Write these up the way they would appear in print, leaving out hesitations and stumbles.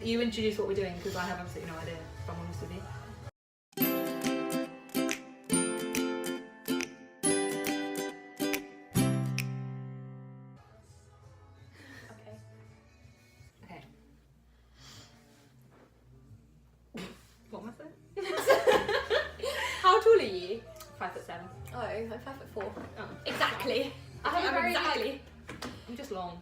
You introduce what we're doing because I have absolutely no idea, if I'm honest with you. Okay. What am I saying? How tall are you? 5'7". Oh, I'm 5'4". Oh, Exactly. I have a very exactly. I'm just long.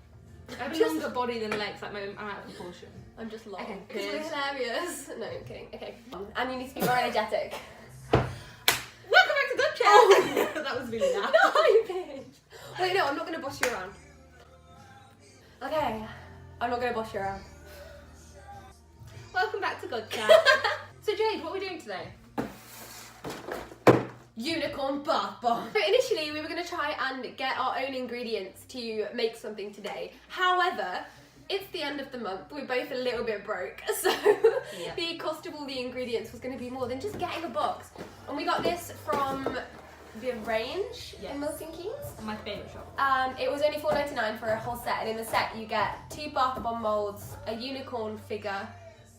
I have a longer body than legs, like I'm out of proportion. I'm just long. Okay, Because we're good. hilarious. No, I'm kidding. Okay. And you need to be more energetic. Welcome back to Good Chat! That was really loud. No, you bitch. Wait, no, I'm not going to boss you around. Okay. I'm not going to boss you around. Welcome back to Good Chat. So Jade, what are we doing today? Unicorn bath bomb. So initially we were going to try and get our own ingredients to make something today. However, it's the end of the month, we're both a little bit broke, so Yeah. the cost of all the ingredients was going to be more than just getting a box. And we got this from the Range Yes. in Milton Keynes. My favourite shop. It was only $4.99 for a whole set, and in the set you get 2 bath bomb moulds, a unicorn figure,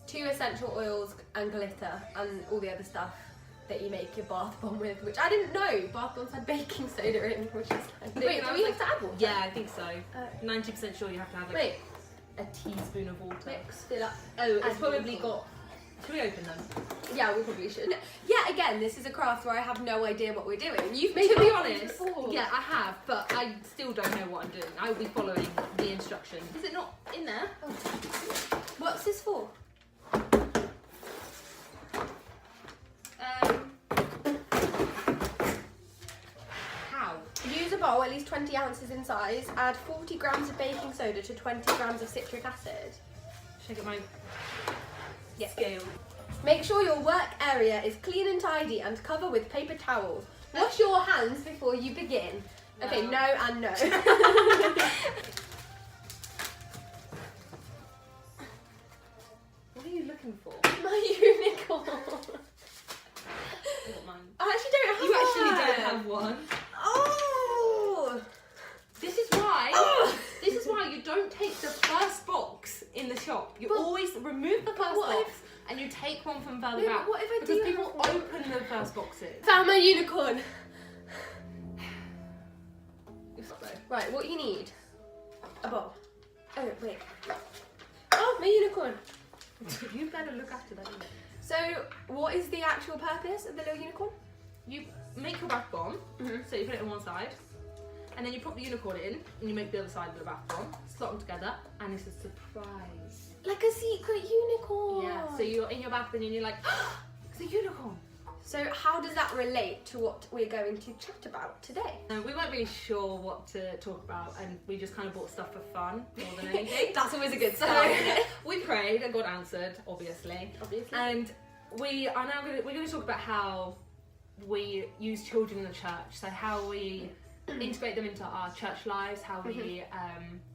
2 essential oils and glitter, and all the other stuff that you make your bath bomb with, which I didn't know bath bombs had baking soda in, which is like... Wait, do we have to add water? Yeah, I think so. 90% sure you have to have like Wait, a teaspoon of water. mix it up. Oh, it's Add probably unicorn. got... Should we open them? Yeah, we probably should. Yeah, again, this is a craft where I have no idea what we're doing. You've made To be bath bombs honest, before. yeah, I have, but I still don't know what I'm doing. I will be following the instructions. Is it not in there? Oh. What's this for? How? Use a bowl at least 20 ounces in size. Add 40 grams of baking soda to 20 grams of citric acid. Should I get my Yeah. scale? Make sure your work area is clean and tidy and cover with paper towels. Wash your hands before you begin. Okay, no and no. What are you looking for? My unicorn. I got mine. I actually don't have You one. actually don't have one. Oh. This is why. Oh. This is why you don't take the first box in the shop. You But always remove the first what box and you take one from further No, back. but what if I because do people have one? open the first boxes. Found my unicorn. You're slow. Right, what you need? A bowl. Oh, wait. Oh, my unicorn. You better look after that. So, what is the actual purpose of the little unicorn? You make your bath bomb, so you put it on one side, and then you pop the unicorn in, and you make the other side of the bath bomb, slot them together, and it's a surprise. Like a secret unicorn. Yeah, so you're in your bathroom and you're like, oh, it's a unicorn. So how does that relate to what we're going to chat about today? We weren't really sure what to talk about, and we just kind of bought stuff for fun more than anything. That's always a good So start. we prayed and God answered, obviously. And we're going to talk about how we use children in the church, so how we integrate them into our church lives, how we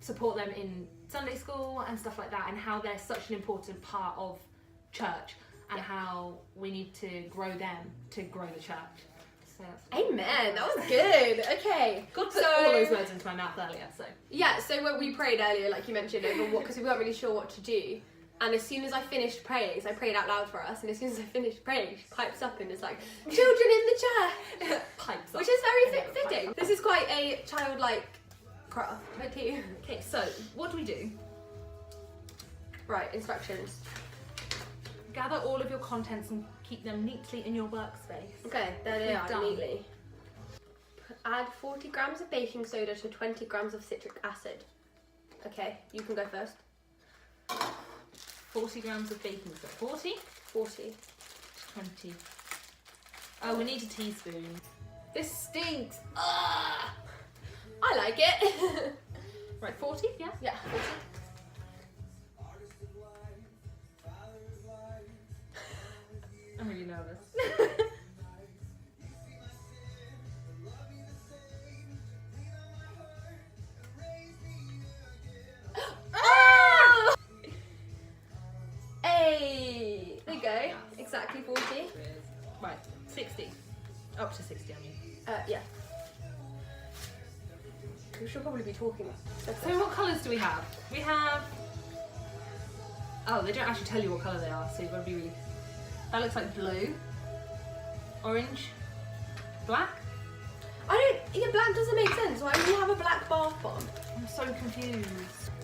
support them in Sunday school and stuff like that, and how they're such an important part of church, and how we need to grow them to grow the church. So that's Amen. That was good. Okay. God put all those words into my mouth earlier, so. Yeah, so when we prayed earlier, like you mentioned, over what, because we weren't really sure what to do. And as soon as I finished praying, so I prayed out loud for us, and as soon as I finished praying, she pipes up and is like, children in the church! Pipes up. Which is very fitting. This is quite a childlike craft, I too. Okay, so what do we do? Right, instructions. Gather all of your contents and keep them neatly in your workspace. Okay, there they We've are, done. neatly. Add 40 grams of baking soda to 20 grams of citric acid. Okay, you can go first. 40 grams of baking soda. 40? 40. 20. Oh, we need a teaspoon. This stinks. Ugh. I like it. Right, 40? Yeah. Yeah, 40. I'm really nervous. Oh! Hey! There you go. Exactly 40. Right, 60. Up to 60, I mean. Yeah. We should probably be talking. So what colours do we have? We have Oh, they don't actually tell you what colour they are, so you've got to be really... That looks like blue. Orange. Black. Yeah, black doesn't make sense. Why do you have a black bath bomb? I'm so confused.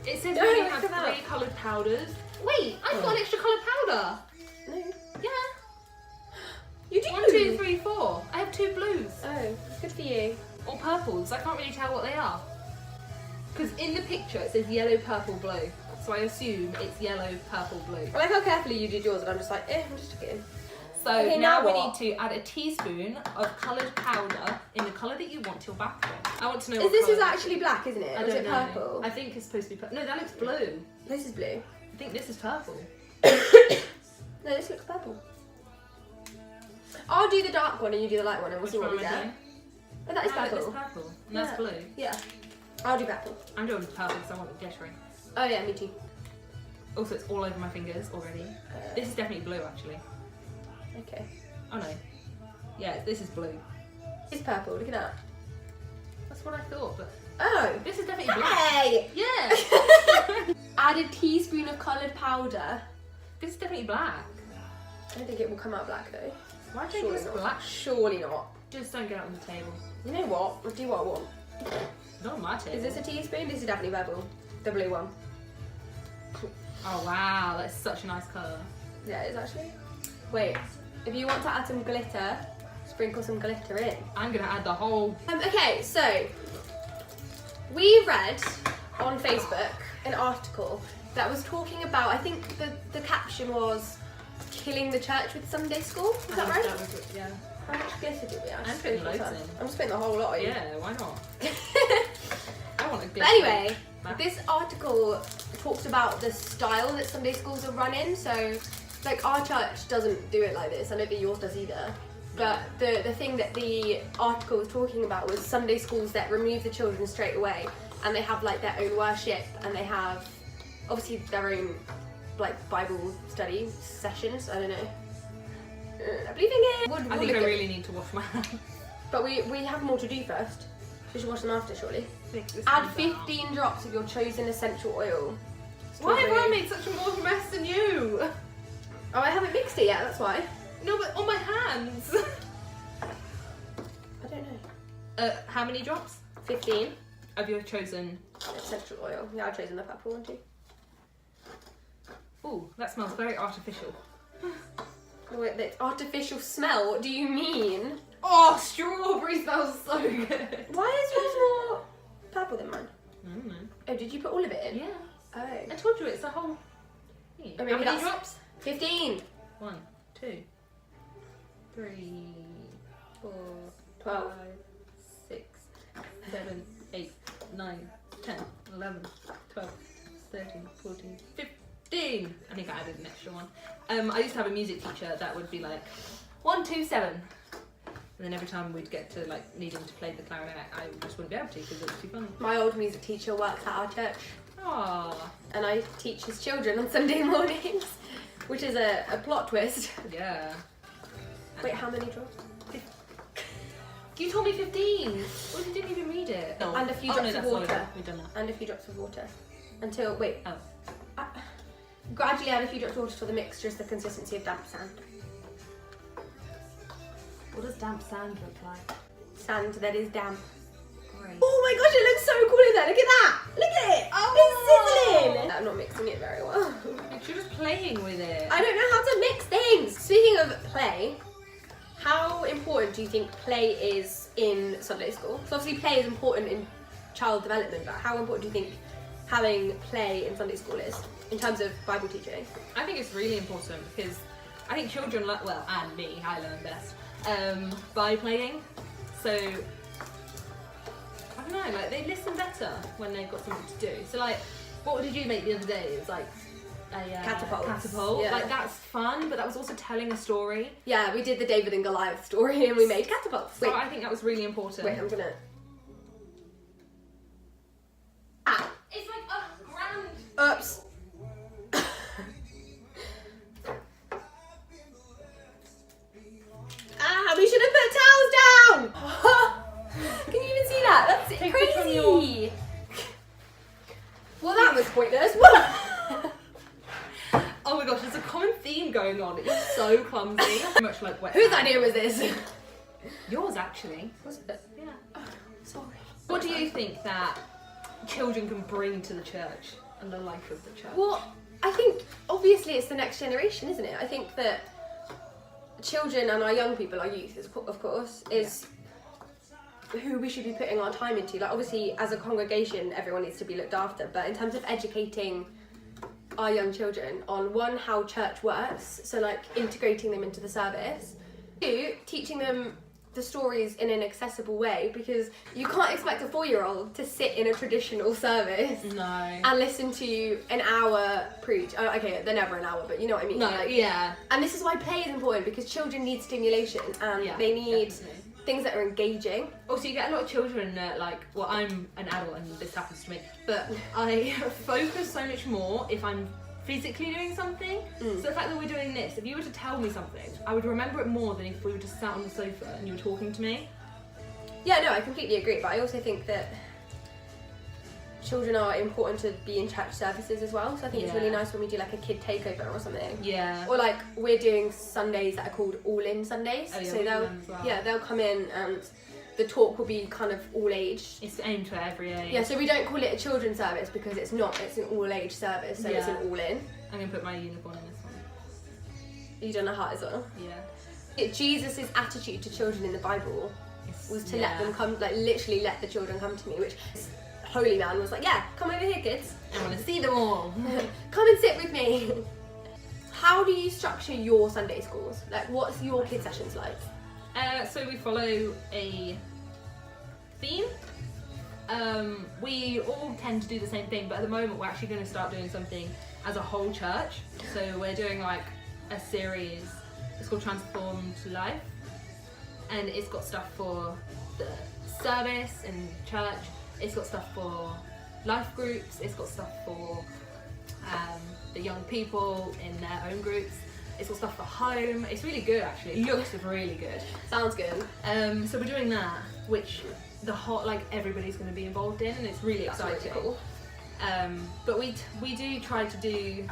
It says No, we look have at that. 3 coloured powders. Wait, I've got an extra coloured powder. No. Yeah. You do? 1, 2, 3, 4. I have 2 blues. Oh, good for you. Or purples. I can't really tell what they are. Because in the picture it says yellow, purple, blue. So I assume it's yellow, purple, blue. I like how carefully you did yours, and I'm just like, I'm just sticking it in. So Okay, now now we what? need to add a teaspoon of coloured powder in the colour that you want your bathroom. I want to know Is what this colour is it actually black, isn't it? I Or is don't it know. purple? I think it's supposed to be purple. No, that looks blue. This is blue. I think this is purple. No, this looks purple. I'll do the dark one and you do the light one, and we'll see what we Which one am I get. doing? Oh, that is Oh, purple. it's purple. And that's Yeah. blue. Yeah. I'll do purple. I'm doing purple because I want the glittering. Oh yeah, me too. Also, it's all over my fingers already. This is definitely blue, actually. Okay. Oh no. Yeah, this is blue. It's purple. Look at that. That's what I thought, but Oh. this is definitely black. Hey! Yeah. Add a teaspoon of coloured powder. This is definitely black. I don't think it will come out black though. Why do you Surely think it's not. black? Surely not. Just don't get it on the table. You know what? I'll do what I want. Not on my table. Is this a teaspoon? This is definitely purple. The blue one. Oh wow, that's such a nice colour. Yeah, it is actually. Wait, if you want to add some glitter, sprinkle some glitter in. I'm gonna add the whole... Okay, so we read on Facebook an article that was talking about, I think the caption was killing the church with Sunday school. Is that right? Yeah. How much glitter did we add? I'm putting loads in. I'm just putting the whole lot in. Yeah, why not? I want a glitter. But anyway, Mac. this article talks about the style that Sunday schools are run in. So, like, our church doesn't do it like this. I don't think yours does either. But the thing that the article was talking about was Sunday schools that remove the children straight away, and they have like their own worship, and they have obviously their own like Bible study sessions. I don't know. I believe in it. I think I really need to wash my hands. But we have more to do first. We should wash them after, surely. Add 15 drops of your chosen essential oil. Why have I made such a more mess than you? Oh, I haven't mixed it yet, that's why. No, but on my hands. I don't know. How many drops 15 of your chosen? essential oil. Yeah, I've chosen the purple one too. Ooh, that smells very artificial. Wait, the artificial smell, what do you mean? Oh, strawberry smells so good. Why is yours more purple than mine? I don't know. Oh, did you put all of it in? Yeah. Oh. I told you it's a whole thing. Oh, maybe How many that's- drops? 15. 1, 2, 3, 4, 12. 5, 6, 7, 8, 9, 10, 11, 12, 13, 14, 15. I think I added an extra one. I used to have a music teacher that would be like 1, 2, 7. And then every time we'd get to like needing to play the clarinet, I just wouldn't be able to because it was too funny. My old music teacher works at our church, Aww. and I teach his children on Sunday mornings, which is a plot twist. Yeah. Wait, how many drops? You told me 15. Well, you didn't even read it. No. And a few Oh, drops no, of that's water. solid. We've done that. And a few drops of water. Until, wait. Oh. Gradually add a few drops of water till the mixture is the consistency of damp sand. What does damp sand look like? Sand that is damp. Great. Oh my gosh, it looks so cool in there. Look at that. Look at it. Oh. It's sizzling. I'm not mixing it very well. You're just playing with it. I don't know how to mix things. Speaking of play, how important do you think play is in Sunday school? So obviously play is important in child development, but how important do you think having play in Sunday school is in terms of Bible teaching? I think it's really important because I think children, well, and me, I learn best by playing. So, I don't know, like they listen better when they've got something to do. So like, what did you make the other day? It was like a catapult. Yeah. Like that's fun, but that was also telling a story. Yeah, we did the David and Goliath story and we made catapults. So I think that was really important. Wait, I'm gonna... It's like a grand... Oops. We should have put towels down! Can you even see that? That's Take this from crazy! Well, that was pointless. There's a common theme going on. You're so clumsy. Much like wet. Whose idea was this? Yours, actually. Was it? Yeah. Oh, sorry. What do you think that children can bring to the church and the life of the church? Well, I think obviously it's the next generation, isn't it? I think that children and our young people, our youth, of course, is who we should be putting our time into. Like, obviously, as a congregation, everyone needs to be looked after, but in terms of educating our young children on, one, how church works, so like integrating them into the service, two, teaching them the stories in an accessible way, because you can't expect a 4-year-old to sit in a traditional service No. and listen to an hour preach. Oh, okay, they're never an hour, but you know what I mean. No, Like, yeah. and this is why play is important, because children need stimulation and Yeah, they need definitely. things that are engaging. Also, you get a lot of children like, well, I'm an adult and this happens to me, but I focus so much more if I'm physically doing something. So the fact that we're doing this, if you were to tell me something, I would remember it more than if we were just sat on the sofa and you were talking to me. Yeah, no, I completely agree, but I also think that children are important to be in church services as well, so I think it's really nice when we do like a kid takeover or something. Yeah. Or like we're doing Sundays that are called all-in Sundays. Oh, yeah, So we do they'll them as well. they'll come in and the talk will be kind of all age. It's aimed for every age. Yeah, so we don't call it a children's service because it's not, it's an all age service, so it's an all in. I'm gonna put my unicorn in this one. You done a heart as well? Yeah. Jesus' attitude to children in the Bible was to let Yeah. them come, like literally let the children come to me, which holy man was like, yeah, come over here kids. I want to see them all. Come and sit with me. How do you structure your Sunday schools? Like, what's your kid sessions like? So we follow a theme. We all tend to do the same thing, but at the moment we're actually going to start doing something as a whole church. So we're doing like a series, it's called Transformed Life, and it's got stuff for the service in church, it's got stuff for life groups, it's got stuff for the young people in their own groups. It's got stuff for home. It's really good, actually. It looks really good. Sounds good. So we're doing that, which the whole, like, everybody's going to be involved in, and it's really exciting. That's really cool. But we do try to do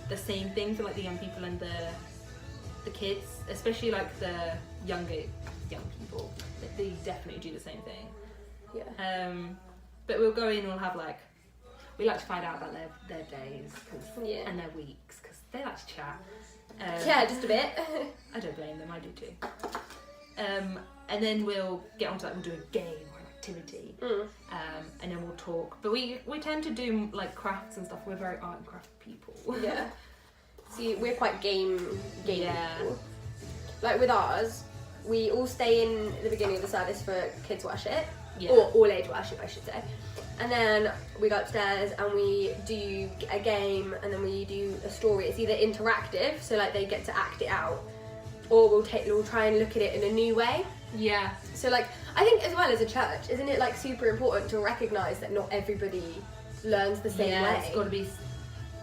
the same thing for like the young people and the kids, especially like the young people. They definitely do the same thing. Yeah. But we'll go in. We'll have like, we like to find out about their days and their weeks, because they like to chat. Yeah, just a bit. I don't blame them, I do too. And then we'll get onto like, we'll do a game or an activity, and then we'll talk. But we tend to do like crafts and stuff. We're very art and craft people. Yeah. See, we're quite game Yeah. people. Like with ours, we all stay in the beginning of the service for kids worship, or all age worship, I should say. And then we go upstairs and we do a game, and then we do a story. It's either interactive, so like they get to act it out, or we'll try and look at it in a new way. Yeah. So like, I think as well as a church, isn't it like super important to recognise that not everybody learns the same way? It's got to be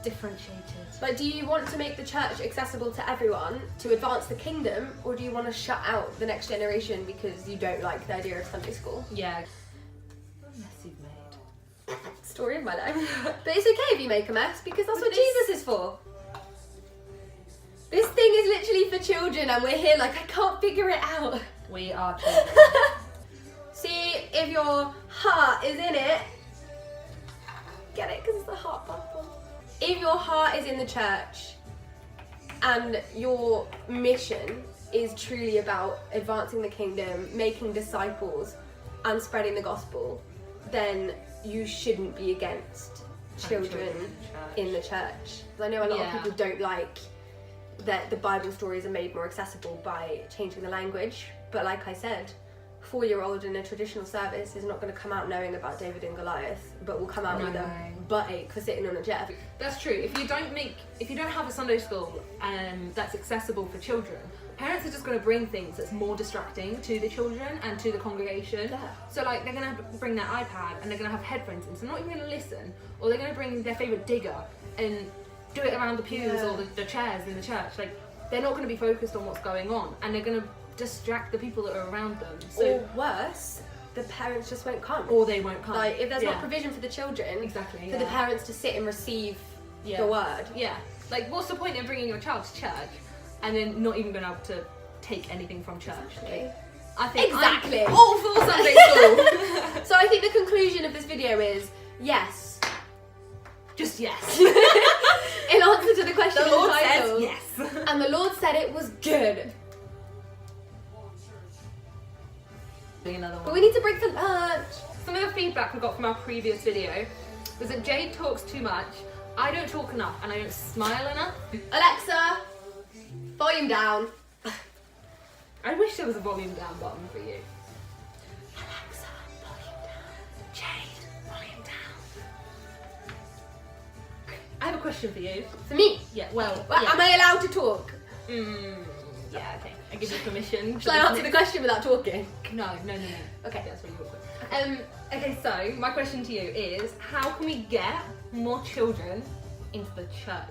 differentiated. Like, do you want to make the church accessible to everyone to advance the kingdom, or do you want to shut out the next generation because you don't like the idea of Sunday school? Yeah. What a mess you've made. Story of my life. But it's okay if you make a mess, because that's what Jesus is for. This thing is literally for children, and we're here like, I can't figure it out. We are children. See, if your heart is in it, get it, because it's the heart button. If your heart is in the church and your mission is truly about advancing the kingdom, making disciples and spreading the gospel, then you shouldn't be against children in the church. I know a lot of people don't like that the Bible stories are made more accessible by changing the language, but like I said, 4-year-old in a traditional service is not going to come out knowing about David and Goliath, but will come out with a butt ache for sitting on a jet. That's true. If you don't have a Sunday school that's accessible for children, parents are just going to bring things that's more distracting to the children and to the congregation. Yeah. So like they're going to bring their iPad and they're going to have headphones in, so they're not even going to listen, or they're going to bring their favourite digger and do it around the pews or the chairs in the church. Like, they're not going to be focused on what's going on, and they're going to distract the people that are around them. So, or worse, the parents just won't come. Or they won't come. Like, if there's not provision for the children, exactly, for the parents to sit and receive the word. Yeah. Like, what's the point in bringing your child to church and then not even being able to take anything from church? Exactly. Like, I think Exactly. I'm all for Sunday school. So I think the conclusion of this video is yes. Just yes. In answer to the question The in the Lord title. says yes. And the Lord said it was good. Doing another one. But we need to break for lunch. Some of the feedback we got from our previous video was that Jade talks too much, I don't talk enough, and I don't smile enough. Alexa, volume down. I wish there was a volume down button for you. Alexa, volume down. Jade, volume down. I have a question for you. For me? Yeah, well, Am I allowed to talk? yeah, okay. I give you permission. Shall I answer the question without talking? No. Okay. That's really awkward. Okay, so my question to you is, how can we get more children into the church?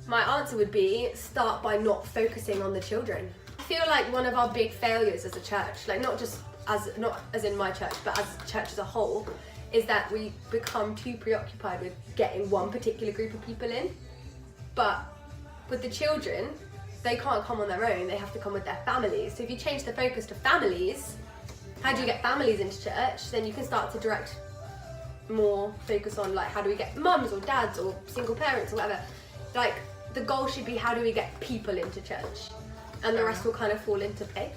My answer would be start by not focusing on the children. I feel like one of our big failures as a church, like not as in my church, but as a church as a whole, is that we become too preoccupied with getting one particular group of people in. But with the children, they can't come on their own, they have to come with their families. So if you change the focus to families, how do you get families into church? Then you can start to direct more focus on like how do we get mums or dads or single parents or whatever. Like the goal should be how do we get people into church, and the rest will kind of fall into place.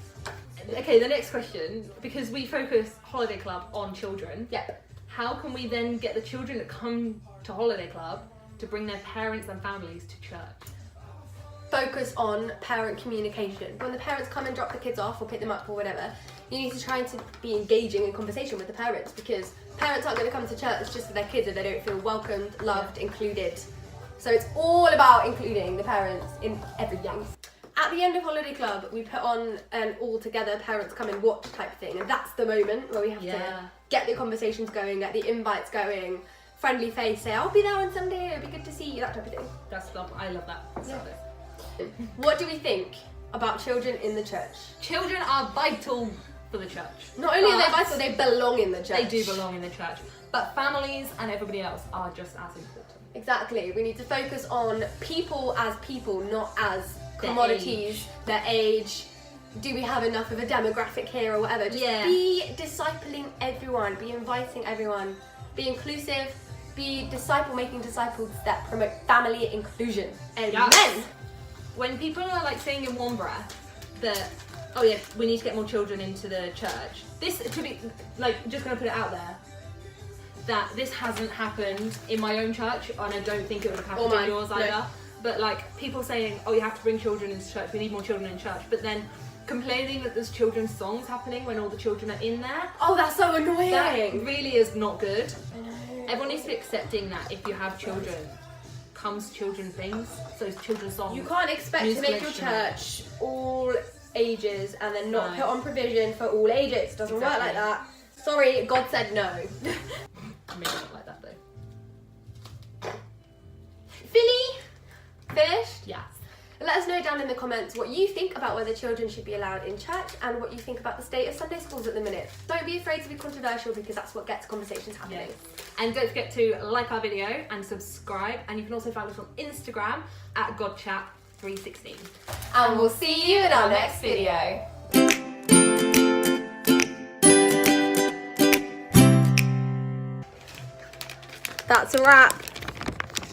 Okay, the next question, because we focus Holiday Club on children. Yep. How can we then get the children that come to Holiday Club to bring their parents and families to church? Focus on parent communication. When the parents come and drop the kids off or pick them up or whatever, you need to try to be engaging in conversation with the parents, because parents aren't going to come to church just for their kids if they don't feel welcomed, loved, included. So it's all about including the parents in everything. At the end of Holiday Club, we put on an all-together parents come and watch type thing, and that's the moment where we have to get the conversations going, get the invites going, friendly face, say, I'll be there on Sunday, it'll be good to see you, that type of thing. I love that. Yeah. What do we think about children in the church? Children are vital for the church. Not only are they vital, they belong in the church. They do belong in the church. But families and everybody else are just as important. Exactly. We need to focus on people, not as Their commodities, their age. Do we have enough of a demographic here or whatever? Just be discipling everyone, be inviting everyone, be inclusive, be making disciples that promote family inclusion. Amen. Yes. When people are like saying in one breath that, oh yeah, we need to get more children into the church, this, to be, like, just gonna put it out there, that this hasn't happened in my own church, and I don't think it would have happened in yours either. No. But like, people saying, oh, you have to bring children into church, we need more children in church, but then complaining that there's children's songs happening when all the children are in there. Oh, that's so annoying. That really is not good. I know. Everyone needs to be accepting that if you have children, comes children things, so children's songs. You can't expect to make your church all ages and then not put on provision for all ages. Doesn't work like that. Sorry, God said no. Maybe not like that though. Philly, finished? Yes. Let us know down in the comments what you think about whether children should be allowed in church and what you think about the state of Sunday schools at the minute. Don't be afraid to be controversial, because that's what gets conversations happening. Yes. And don't forget to like our video and subscribe, and you can also find us on Instagram at GodChat316. And we'll see you in our next video. That's a wrap.